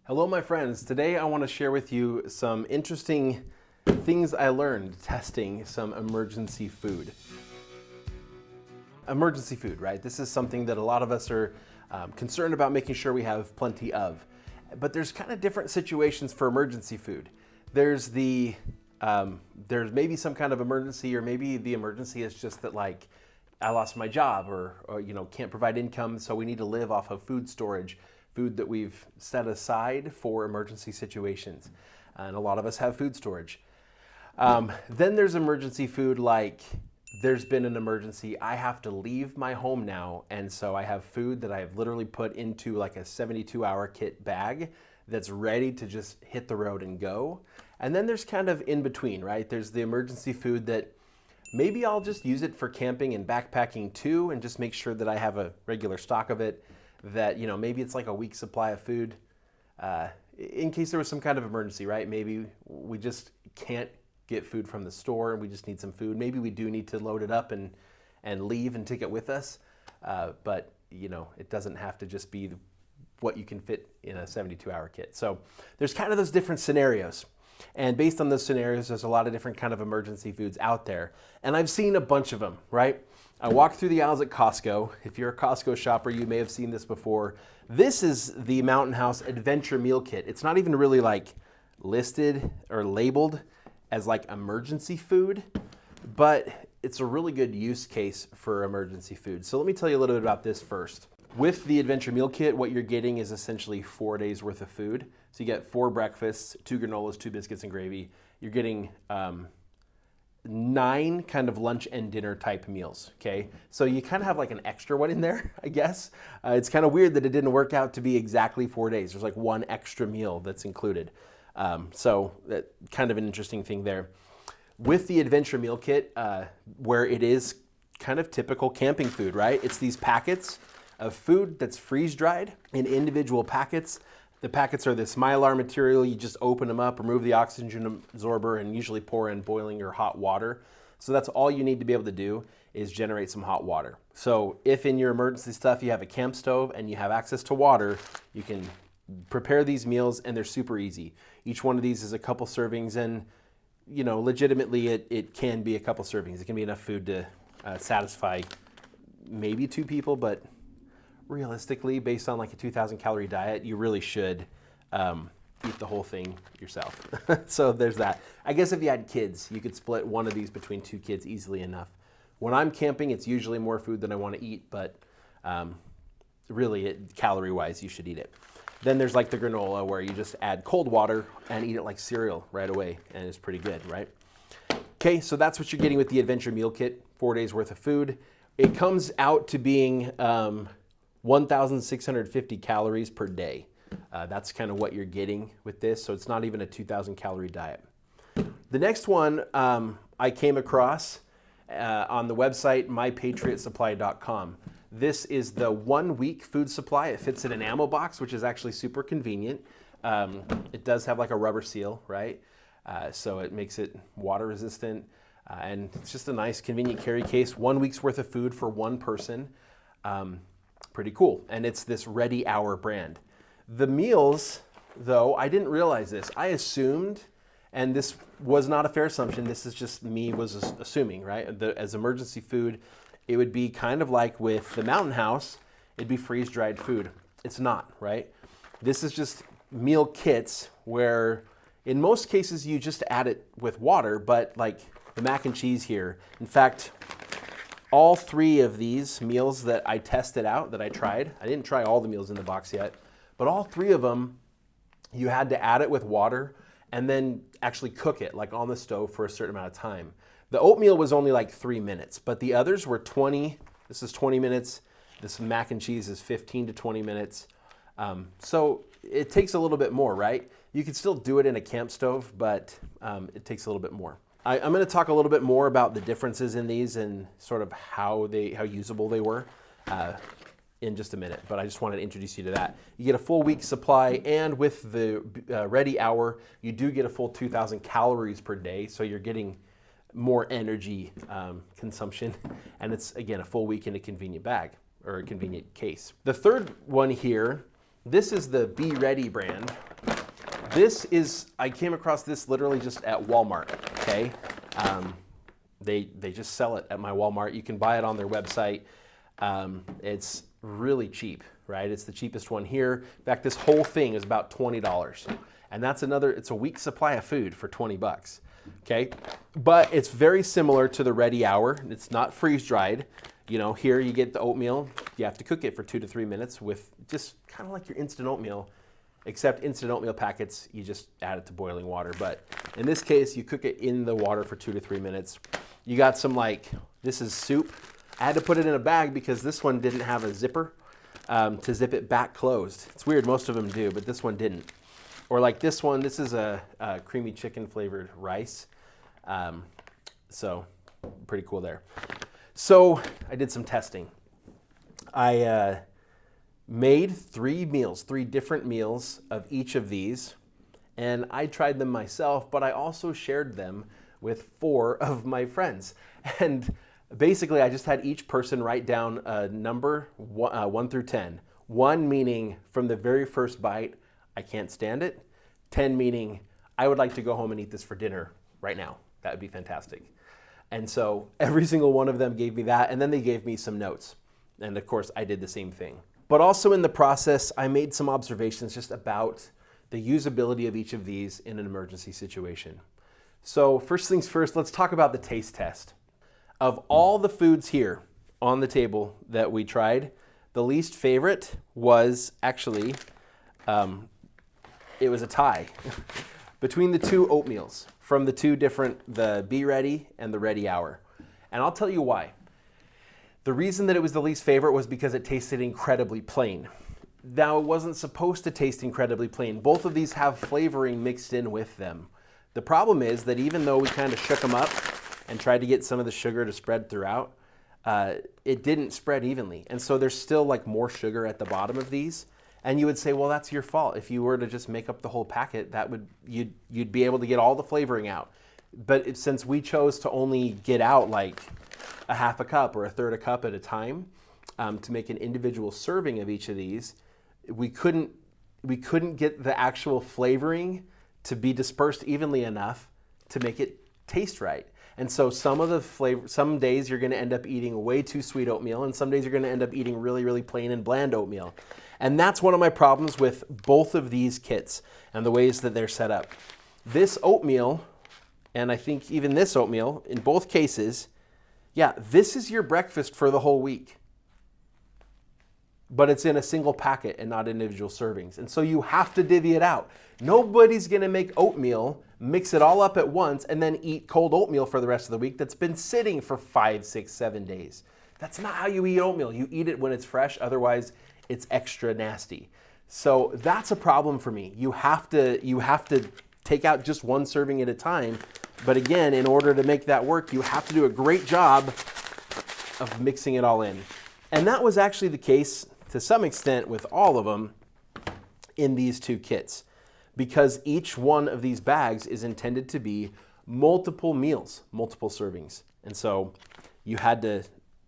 Hello, my friends. Today I want to share with you some interesting things I learned testing some emergency food. Emergency food, right? This is something that a lot of us are concerned about making sure we have plenty of. But there's kind of different situations for emergency food. There's there's maybe some kind of emergency, or maybe the emergency is just that, like, I lost my job, or can't provide income, so we need to live off of food storage, food that we've set aside for emergency situations. And a lot of us have food storage. Then there's emergency food, like there's been an emergency, I have to leave my home now, and so I have food that I have literally put into like a 72-hour kit bag that's ready to just hit the road and go. And then there's kind of in between, right? There's the emergency food that maybe I'll just use it for camping and backpacking too, and just make sure that I have a regular stock of it, that, maybe it's like a week's supply of food in case there was some kind of emergency, right? Maybe we just can't get food from the store and we just need some food. Maybe we do need to load it up and leave and take it with us. But it doesn't have to just be what you can fit in a 72-hour kit. So there's kind of those different scenarios. And based on those scenarios, there's a lot of different kind of emergency foods out there. And I've seen a bunch of them, right? I walked through the aisles at Costco. If you're a Costco shopper, you may have seen this before. This is the Mountain House Adventure Meal Kit. It's not even really like listed or labeled as like emergency food, but it's a really good use case for emergency food. So let me tell you a little bit about this first. With the Adventure Meal Kit, what you're getting is essentially 4 days worth of food. So you get 4 breakfasts, 2 granolas, 2 biscuits and gravy. You're getting 9 kind of lunch and dinner type meals, okay? So you kind of have like an extra one in there, I guess. It's kind of weird that it didn't work out to be exactly 4 days. There's like 1 extra meal that's included. So that kind of an interesting thing there. With the Adventure Meal Kit, where it is kind of typical camping food, right? It's these packets of food that's freeze-dried in individual packets. The packets are this mylar material. You just open them up, remove the oxygen absorber, and usually pour in boiling or hot water. So that's all you need to be able to do is generate some hot water. So if in your emergency stuff you have a camp stove and you have access to water, you can prepare these meals, and they're super easy. Each one of these is a couple servings, and legitimately it can be a couple servings. It can be enough food to satisfy maybe 2 people, but realistically, based on like a 2,000 calorie diet, you really should eat the whole thing yourself. So there's that. I guess if you had kids, you could split one of these between 2 kids easily enough. When I'm camping, it's usually more food than I want to eat, but really, calorie-wise, you should eat it. Then there's like the granola, where you just add cold water and eat it like cereal right away, and it's pretty good, right? Okay, so that's what you're getting with the Adventure Meal Kit, 4 days worth of food. It comes out to being 1,650 calories per day. That's kind of what you're getting with this, so it's not even a 2,000 calorie diet. The next one I came across on the website mypatriotsupply.com. This is the 1-week food supply. It fits in an ammo box, which is actually super convenient. It does have like a rubber seal, right? So it makes it water resistant, and it's just a nice convenient carry case. 1 week's worth of food for 1 person. Pretty cool. And it's this Ready Hour brand. The meals, though, I didn't realize this. I assumed, and this was not a fair assumption, this is just me was assuming, right? As emergency food, it would be kind of like with the Mountain House, it'd be freeze-dried food. It's not, right? This is just meal kits where in most cases you just add it with water, but like the mac and cheese here, in fact, all 3 of these meals that I tested out, that I tried, I didn't try all the meals in the box yet, but all 3 of them, you had to add it with water and then actually cook it like on the stove for a certain amount of time. The oatmeal was only like 3 minutes, but the others were 20. This is 20 minutes. This mac and cheese is 15 to 20 minutes. So it takes a little bit more, right? You could still do it in a camp stove, but it takes a little bit more. I'm going to talk a little bit more about the differences in these and sort of how usable they were in just a minute, but I just wanted to introduce you to that. You get a full week supply, and with the Ready Hour, you do get a full 2,000 calories per day, so you're getting more energy consumption, and it's, again, a full week in a convenient bag or a convenient case. The third one here, this is the Be Ready brand, I came across this literally just at Walmart, okay? They just sell it at my Walmart. You can buy it on their website. It's really cheap, right? It's the cheapest one here. In fact, this whole thing is about $20. And it's a week's supply of food for 20 bucks, okay? But it's very similar to the Ready Hour. It's not freeze-dried. You know, here you get the oatmeal. You have to cook it for 2 to 3 minutes with just kind of like your instant oatmeal, except instant oatmeal packets, you just add it to boiling water. But in this case, you cook it in the water for 2 to 3 minutes. You got some this is soup. I had to put it in a bag because this one didn't have a zipper to zip it back closed. It's weird, most of them do, but this one didn't. Or like this one, this is a creamy chicken flavored rice. So pretty cool there. So I did some testing. I made 3 different meals of each of these, and I tried them myself, but I also shared them with 4 of my friends. And basically, I just had each person write down a number 1 through 10. 1 meaning from the very first bite, I can't stand it. 10 meaning I would like to go home and eat this for dinner right now. That would be fantastic. And so every single one of them gave me that, and then they gave me some notes. And of course, I did the same thing. But also in the process, I made some observations just about the usability of each of these in an emergency situation. So first things first, let's talk about the taste test. Of all the foods here on the table that we tried, the least favorite was actually, it was a tie between the 2 oatmeals from the 2 different, the Be Ready and the Ready Hour. And I'll tell you why. The reason that it was the least favorite was because it tasted incredibly plain. Now, it wasn't supposed to taste incredibly plain. Both of these have flavoring mixed in with them. The problem is that even though we kind of shook them up and tried to get some of the sugar to spread throughout, it didn't spread evenly. And so there's still more sugar at the bottom of these. And you would say, well, that's your fault. If you were to just make up the whole packet, you'd be able to get all the flavoring out. But since we chose to only get out a half a cup or a third a cup at a time to make an individual serving of each of these, we couldn't get the actual flavoring to be dispersed evenly enough to make it taste right. And so some days you're going to end up eating way too sweet oatmeal, and some days you're going to end up eating really, really plain and bland oatmeal. And that's one of my problems with both of these kits and the ways that they're set up. This oatmeal, and I think even this oatmeal, in both cases, this is your breakfast for the whole week. But it's in a single packet and not individual servings. And so you have to divvy it out. Nobody's going to make oatmeal, mix it all up at once, and then eat cold oatmeal for the rest of the week that's been sitting for 5, 6, 7 days. That's not how you eat oatmeal. You eat it when it's fresh, otherwise it's extra nasty. So that's a problem for me. You have to take out just 1 serving at a time. But again, in order to make that work, you have to do a great job of mixing it all in. And that was actually the case to some extent with all of them in these 2 kits, because each one of these bags is intended to be multiple meals, multiple servings. And so you had to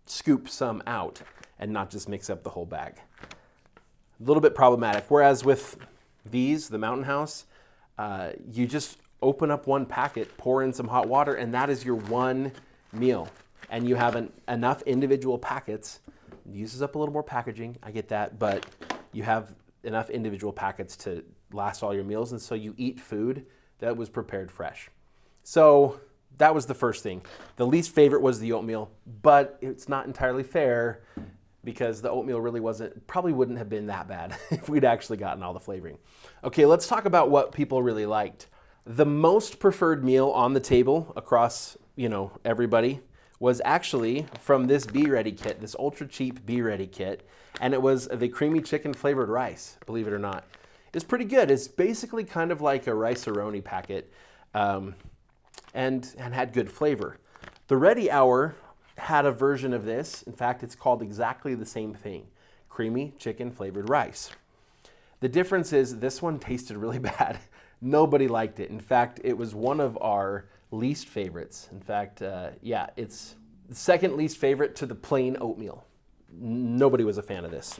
scoop some out and not just mix up the whole bag. A little bit problematic. Whereas with these, the Mountain House, you just open up 1 packet, pour in some hot water, and that is your 1 meal. And you have enough individual packets. It uses up a little more packaging, I get that, but you have enough individual packets to last all your meals, and so you eat food that was prepared fresh. So that was the first thing. The least favorite was the oatmeal, but it's not entirely fair because the oatmeal probably wouldn't have been that bad if we'd actually gotten all the flavoring. Okay, let's talk about what people really liked. The most preferred meal on the table across, everybody was actually from this Be Ready kit, this ultra cheap Be Ready kit, and it was the creamy chicken flavored rice, believe it or not. It's pretty good. It's basically kind of like a rice-a-roni packet and had good flavor. The Ready Hour had a version of this. In fact, it's called exactly the same thing, creamy chicken flavored rice. The difference is this one tasted really bad. Nobody liked it. In fact, it was one of our least favorites. In fact, it's the second least favorite to the plain oatmeal. Nobody was a fan of this,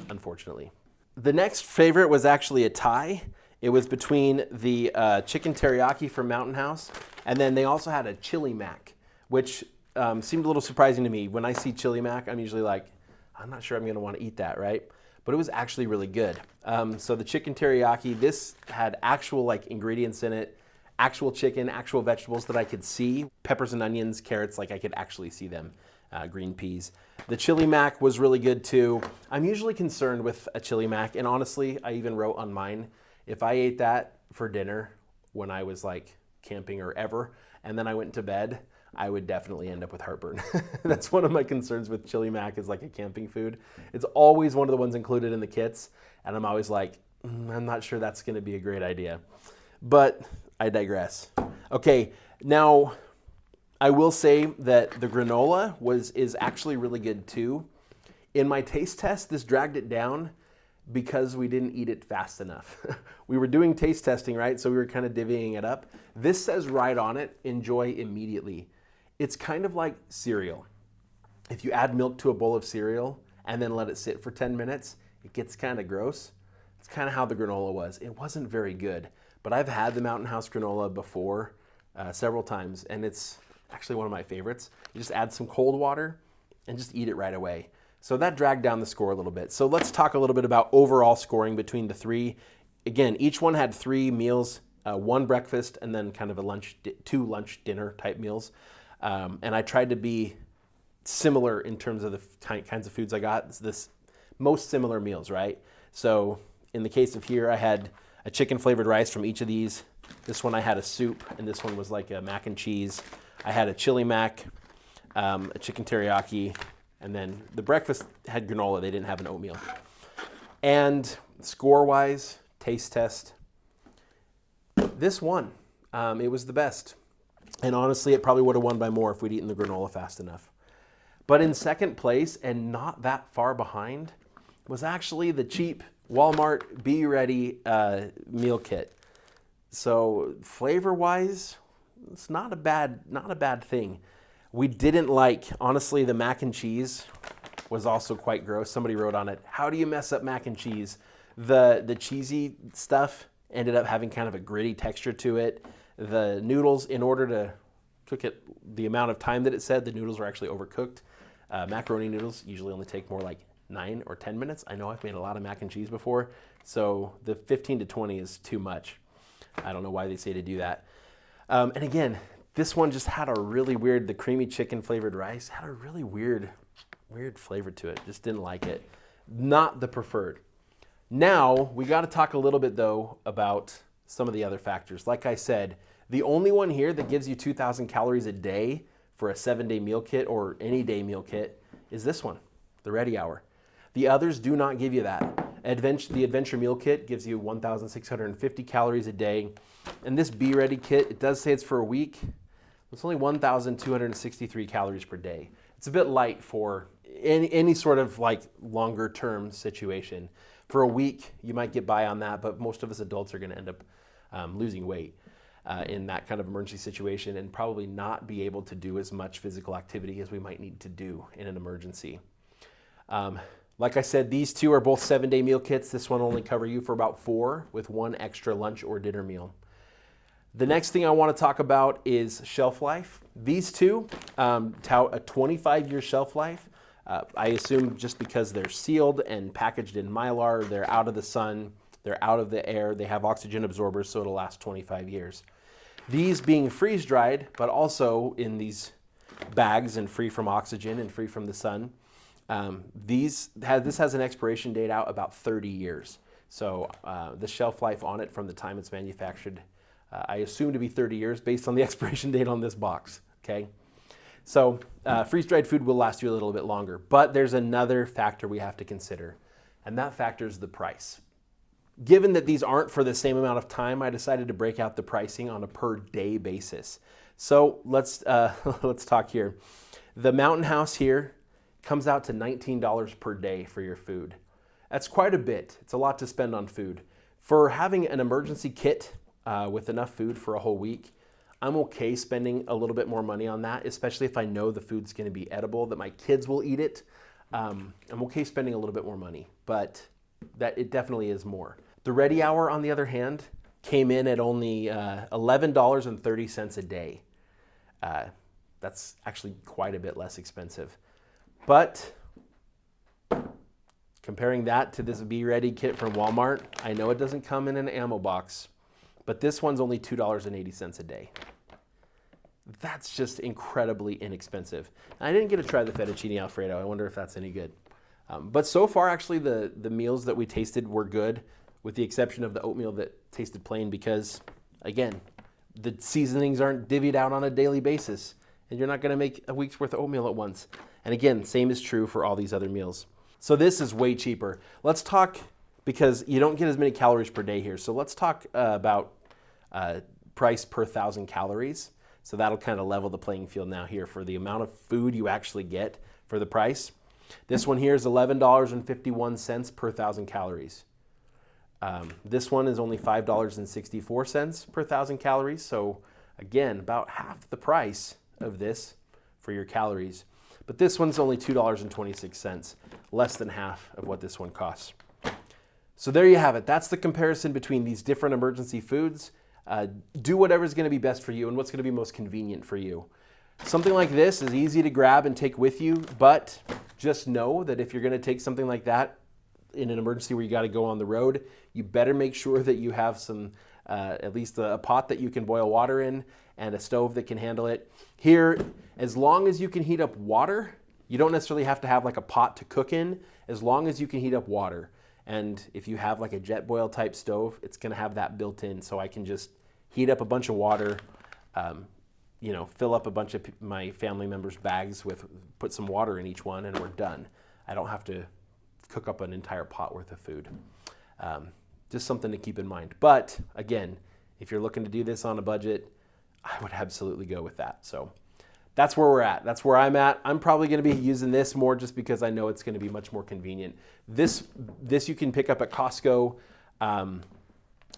unfortunately. The next favorite was actually a tie. It was between the chicken teriyaki from Mountain House, and then they also had a chili mac, which seemed a little surprising to me. When I see chili mac, I'm usually like, I'm not sure I'm gonna wanna eat that, right? But it was actually really good. So the chicken teriyaki, this had actual like ingredients in it, actual chicken, actual vegetables that I could see, peppers and onions, carrots, like I could actually see them, green peas. The chili mac was really good too. I'm usually concerned with a chili mac, and honestly, I even wrote on mine, if I ate that for dinner when I was like camping or ever, and then I went to bed, I would definitely end up with heartburn. That's one of my concerns with chili mac is like a camping food. It's always one of the ones included in the kits, and I'm always like, I'm not sure that's gonna be a great idea. But I digress. Okay, now I will say that the granola is actually really good too. In my taste test, this dragged it down because we didn't eat it fast enough. We were doing taste testing, right? So we were kind of divvying it up. This says right on it, enjoy immediately. It's kind of like cereal. If you add milk to a bowl of cereal and then let it sit for 10 minutes, it gets kind of gross. It's kind of how the granola was. It wasn't very good, but I've had the Mountain House granola before several times, and it's actually one of my favorites. You just add some cold water and just eat it right away. So that dragged down the score a little bit. So let's talk a little bit about overall scoring between the three. Again, each one had 3 meals, 1 breakfast, and then kind of a 2 lunch dinner type meals. And I tried to be similar in terms of the kinds of foods I got. This most similar meals, right? So in the case of here, I had a chicken flavored rice from each of these. This one I had a soup, and this one was like a mac and cheese. I had a chili mac, a chicken teriyaki, and then the breakfast had granola. They didn't have an oatmeal. And score-wise, taste test, this won. It was the best. And honestly, it probably would have won by more if we'd eaten the granola fast enough. But in second place, and not that far behind, was actually the cheap Walmart Be Ready meal kit. So flavor-wise, it's not a bad thing. We didn't like, honestly, the mac and cheese was also quite gross. Somebody wrote on it, how do you mess up mac and cheese? The cheesy stuff ended up having kind of a gritty texture to it. The noodles, in order to cook it the amount of time that it said, the noodles were actually overcooked. Macaroni noodles usually only take more like 9 or 10 minutes. I know I've made a lot of mac and cheese before, so the 15 to 20 is too much. I don't know why they say to do that. And again, this one just had a really weird, the creamy chicken flavored rice had a really weird flavor to it. Just didn't like it. Not the preferred. Now, we got to talk a little bit though about some of the other factors. Like I said, the only one here that gives you 2,000 calories a day for a 7-day meal kit or any day meal kit is this one, the Ready Hour. The others do not give you that. The Adventure Meal Kit gives you 1,650 calories a day. And this Be Ready kit, it does say it's for a week. It's only 1,263 calories per day. It's a bit light for any sort of like longer term situation. For a week, you might get by on that, but most of us adults are gonna end up losing weight in that kind of emergency situation and probably not be able to do as much physical activity as we might need to do in an emergency. Like I said, these two are both 7-day meal kits. This one only cover you for about 4 with 1 extra lunch or dinner meal. The next thing I want to talk about is shelf life. These two tout a 25-year shelf life. I assume just because they're sealed and packaged in Mylar, they're out of the sun, they're out of the air, they have oxygen absorbers, so it'll last 25 years. These being freeze-dried, but also in these bags and free from oxygen and free from the sun, this has an expiration date out about 30 years. So the shelf life on it from the time it's manufactured, I assume to be 30 years based on the expiration date on this box, okay? So freeze-dried food will last you a little bit longer, but there's another factor we have to consider, and that factor is the price. Given that these aren't for the same amount of time, I decided to break out the pricing on a per day basis. So let's talk here. The Mountain House here comes out to $19 per day for your food. That's quite a bit. It's a lot to spend on food. For having an emergency kit with enough food for a whole week, I'm okay spending a little bit more money on that, especially if I know the food's gonna be edible, that my kids will eat it. I'm okay spending a little bit more money, but that it definitely is more. The Ready Hour, on the other hand, came in at only $11.30 a day. That's actually quite a bit less expensive. But comparing that to this Be Ready kit from Walmart, I know it doesn't come in an ammo box, but this one's only $2.80 a day. That's just incredibly inexpensive. I didn't get to try the fettuccine Alfredo. I wonder if that's any good. But so far, actually, the meals that we tasted were good, with the exception of the oatmeal that tasted plain because, again, the seasonings aren't divvied out on a daily basis, and you're not going to make a week's worth of oatmeal at once. And again, same is true for all these other meals. So this is way cheaper. Let's talk, because you don't get as many calories per day here, so let's talk about price per 1,000 calories. So that'll kind of level the playing field now here for the amount of food you actually get for the price. This one here is $11.51 per 1,000 calories. This one is only $5.64 per 1,000 calories. So again, about half the price of this for your calories. But this one's only $2.26, less than half of what this one costs. So there you have it. That's the comparison between these different emergency foods. Do whatever's going to be best for you and what's going to be most convenient for you. Something like this is easy to grab and take with you, but just know that if you're going to take something like that in an emergency where you got to go on the road, you better make sure that you have some, at least a pot that you can boil water in and a stove that can handle it. Here, as long as you can heat up water, you don't necessarily have to have like a pot to cook in, as long as you can heat up water. And if you have like a jet boil type stove, it's going to have that built in, so I can just heat up a bunch of water, fill up a bunch of my family members' bags put some water in each one, and we're done. I don't have to cook up an entire pot worth of food. Just something to keep in mind. But again, if you're looking to do this on a budget, I would absolutely go with that. So that's where we're at. That's where I'm at. I'm probably going to be using this more just because I know it's going to be much more convenient. This you can pick up at Costco.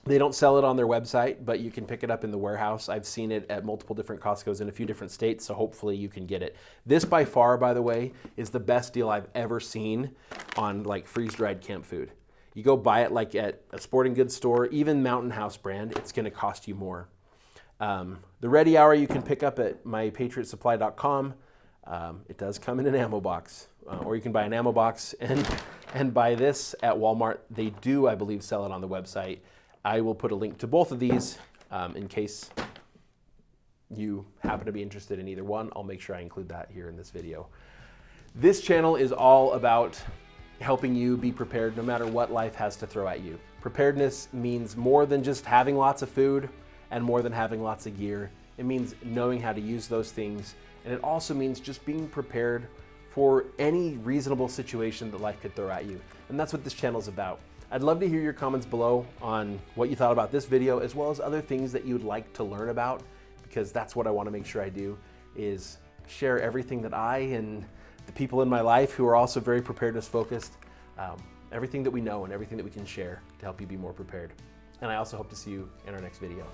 They don't sell it on their website, but you can pick it up in the warehouse. I've seen it at multiple different Costco's in a few different states, so hopefully you can get it. This by far, by the way, is the best deal I've ever seen on like freeze-dried camp food. You go buy it like at a sporting goods store, even Mountain House brand, it's going to cost you more. The Ready Hour you can pick up at mypatriotsupply.com. It does come in an ammo box, or you can buy an ammo box and buy this at Walmart. They do, I believe, sell it on the website. I will put a link to both of these in case you happen to be interested in either one. I'll make sure I include that here in this video. This channel is all about helping you be prepared no matter what life has to throw at you. Preparedness means more than just having lots of food and more than having lots of gear. It means knowing how to use those things, and it also means just being prepared for any reasonable situation that life could throw at you. And that's what this channel is about. I'd love to hear your comments below on what you thought about this video, as well as other things that you'd like to learn about, because that's what I want to make sure I do, is share everything that I and the people in my life who are also very preparedness focused, everything that we know and everything that we can share to help you be more prepared. And I also hope to see you in our next video.